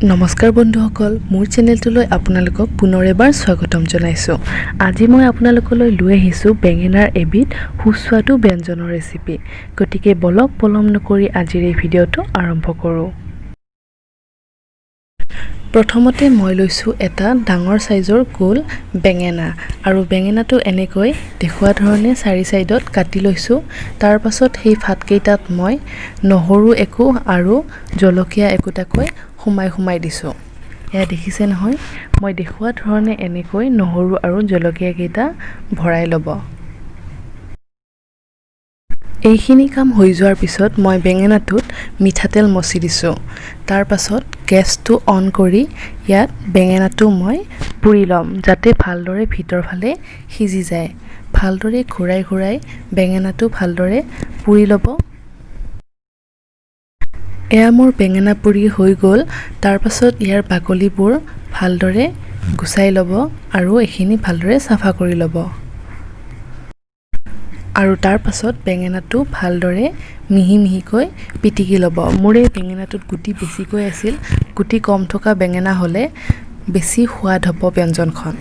নমস্কাৰ বন্ধুসকল, মোৰ চেনেলটোলৈ আপোনালোকক পুনৰ এবাৰ স্বাগতম জনাইছোঁ। আজি মই আপোনালোকলৈ লৈ আহিছোঁ বেঙেনাৰ এবিধ সুস্বাদু ব্যঞ্জনৰ ৰেচিপি। গতিকে বলক পলম নকৰি আজিৰ এই ভিডিঅ'টো আৰম্ভ কৰোঁ। প্ৰথমতে মই লৈছোঁ এটা ডাঙৰ সাইজৰ গোল বেঙেনা আৰু বেঙেনাটো এনেকৈ দেখুওৱা ধৰণে চাৰি সাইডত কাটি লৈছোঁ। তাৰ পাছত সেই ফাটকেইটাত মই নহৰু একো আৰু জলকীয়া একোটাকৈ সোমাই দিছোঁ। এয়া দেখিছে নহয়, মই দেখুওৱা ধৰণে এনেকৈ নহৰু আৰু জলকীয়া কেইটা ভৰাই ল'ব। এইখিনি কাম হৈ যোৱাৰ পিছত মই বেঙেনাটোত মিঠাতেল মচি দিছোঁ। তাৰ পাছত গেছটো অন কৰি ইয়াত বেঙেনাটো মই পুৰি ল'ম, যাতে ভালদৰে ভিতৰ ফালে সিজি যায়। ভালদৰে ঘূৰাই বেঙেনাটো ভালদৰে পুৰি ল'ব। এয়া মোৰ বেঙেনা পুৰি হৈ গ'ল। তাৰ পাছত ইয়াৰ বাকলিবোৰ ভালদৰে গুচাই ল'ব আৰু এইখিনি ভালদৰে চাফা কৰি ল'ব। আৰু তাৰ পাছত বেঙেনাটো ভালদৰে মিহিকৈ পিটিকি ল'ব। মোৰ এই বেঙেনাটোত গুটি বেছিকৈ আছিল। গুটি কম থকা বেঙেনা হ'লে বেছি সোৱাদ হ'ব ব্যঞ্জনখন।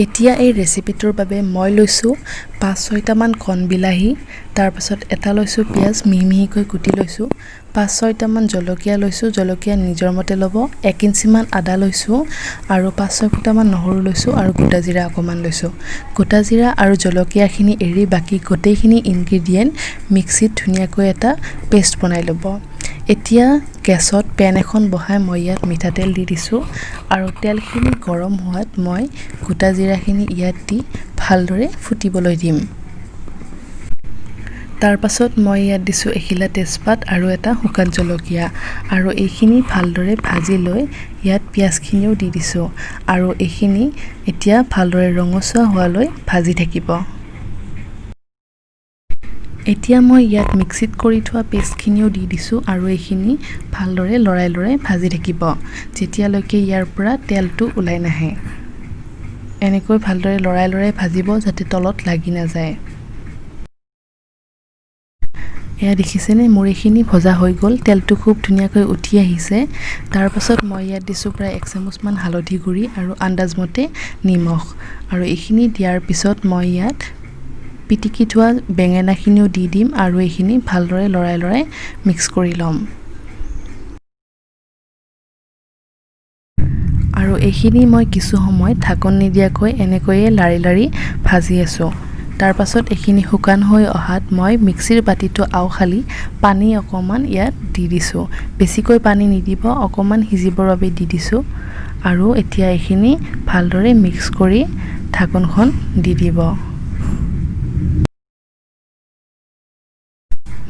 এতিয়া এই ৰেচিপিটোৰ বাবে মই লৈছোঁ 5-6টামান কণ বিলাহী, তাৰ পাছত এটা লৈছোঁ পিঁয়াজ মিহিকৈ কুটি লৈছোঁ, 5-6টামান জলকীয়া লৈছোঁ, জলকীয়া নিজৰ মতে ল'ব, 1 ইঞ্চিমান আদা লৈছোঁ আৰু 5-6 ফুটামান নহৰু লৈছোঁ আৰু গোটা জিৰা অকণমান লৈছোঁ। গোটা জিৰা আৰু জলকীয়াখিনি এৰি বাকী গোটেইখিনি ইনগ্ৰিডিয়েণ্ট মিক্সিত ধুনীয়াকৈ এটা পেষ্ট বনাই ল'ব। এতিয়া গেছত পেন এখন বহাই মই ইয়াত মিঠাতেল দি দিছোঁ আৰু তেলখিনি গৰম হোৱাত মই গোটা জিৰাখিনি ইয়াত দি ভালদৰে ফুটিবলৈ দিম। তাৰ পাছত মই ইয়াত দিছোঁ এখিলা তেজপাত আৰু এটা শুকান জলকীয়া আৰু এইখিনি ভালদৰে ভাজি লৈ ইয়াত পিঁয়াজখিনিও দি দিছোঁ আৰু এইখিনি এতিয়া ভালদৰে ৰঙচুৱা হোৱালৈ ভাজি থাকিব। এতিয়া মই ইয়াত মিক্সিত কৰি থোৱা পেষ্টখিনিও দি দিছোঁ আৰু এইখিনি ভালদৰে লৰাই ভাজি থাকিব যেতিয়ালৈকে ইয়াৰ পৰা তেলটো ওলাই নাহে। এনেকৈ ভালদৰে লৰাই ভাজিব যাতে তলত লাগি নাযায়। এয়া দেখিছেনে, মোৰ এইখিনি ভজা হৈ গ'ল, তেলটো খুব ধুনীয়াকৈ উঠি আহিছে। তাৰ পাছত মই ইয়াত দিছোঁ প্ৰায় 1 চামুচমান হালধি গুড়ি আৰু আন্দাজমতে নিমখ আৰু এইখিনি দিয়াৰ পিছত মই ইয়াত পিটিকি থোৱা বেঙেনাখিনিও দি দিম আৰু এইখিনি ভালদৰে লৰাই মিক্স কৰি ল'ম। আৰু এইখিনি মই কিছু সময় ঢাকন নিদিয়াকৈ এনেকৈয়ে লাৰি ভাজি আছোঁ। তাৰ পাছত এইখিনি শুকান হৈ অহাত মই মিক্সিৰ বাতিটো আওখালি পানী অকণমান ইয়াত দি দিছোঁ। বেছিকৈ পানী নিদিব, অকণমান সিজিবৰ বাবে দি দিছোঁ আৰু এতিয়া এইখিনি ভালদৰে মিক্স কৰি ঢাকনখন দি দিব।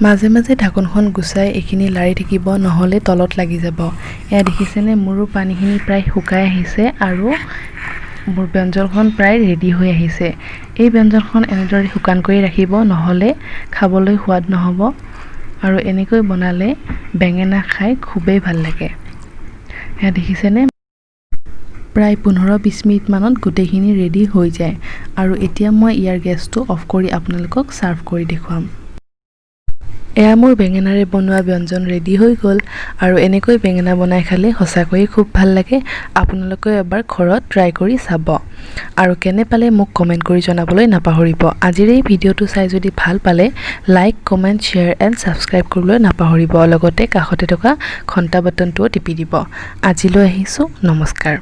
মাজে ঢাকনখন গুচাই এইখিনি লাৰি থাকিব, নহ'লে তলত লাগি যাব। এয়া দেখিছেনে, মোৰো পানীখিনি প্ৰায় শুকাই আহিছে আৰু মোৰ ব্যঞ্জনখন প্ৰায় ৰেডি হৈ আহিছে। এই ব্যঞ্জনখন এনেদৰে শুকান কৰি ৰাখিব, নহ'লে খাবলৈ সোৱাদ নহ'ব আৰু এনেকৈ বনালে বেঙেনা খাই খুবেই ভাল লাগে। এয়া দেখিছেনে, প্ৰায় 15-20 মিনিটমানত গোটেইখিনি ৰেডি হৈ যায় আৰু এতিয়া মই ইয়াৰ গেছটো অফ কৰি আপোনালোকক ছাৰ্ভ কৰি দেখুৱাম। এয়া মোৰ বেঙেনাৰে বনোৱা ব্যঞ্জন ৰেডি হৈ গ'ল আৰু এনেকৈ বেঙেনা বনাই খালে সঁচাকৈয়ে খুব ভাল লাগে। আপোনালোকে এবাৰ ঘৰত ট্ৰাই কৰি চাব আৰু কেনে পালে মোক কমেণ্ট কৰি জনাবলৈ নাপাহৰিব। আজিৰ এই ভিডিঅ'টো চাই যদি ভাল পালে like, comment, share and subscribe কৰিবলৈ নাপাহৰিব। লগতে কাষতে থকা ঘণ্টা বাটনটোও টিপি দিব। আজিলৈ আহিছোঁ, নমস্কাৰ।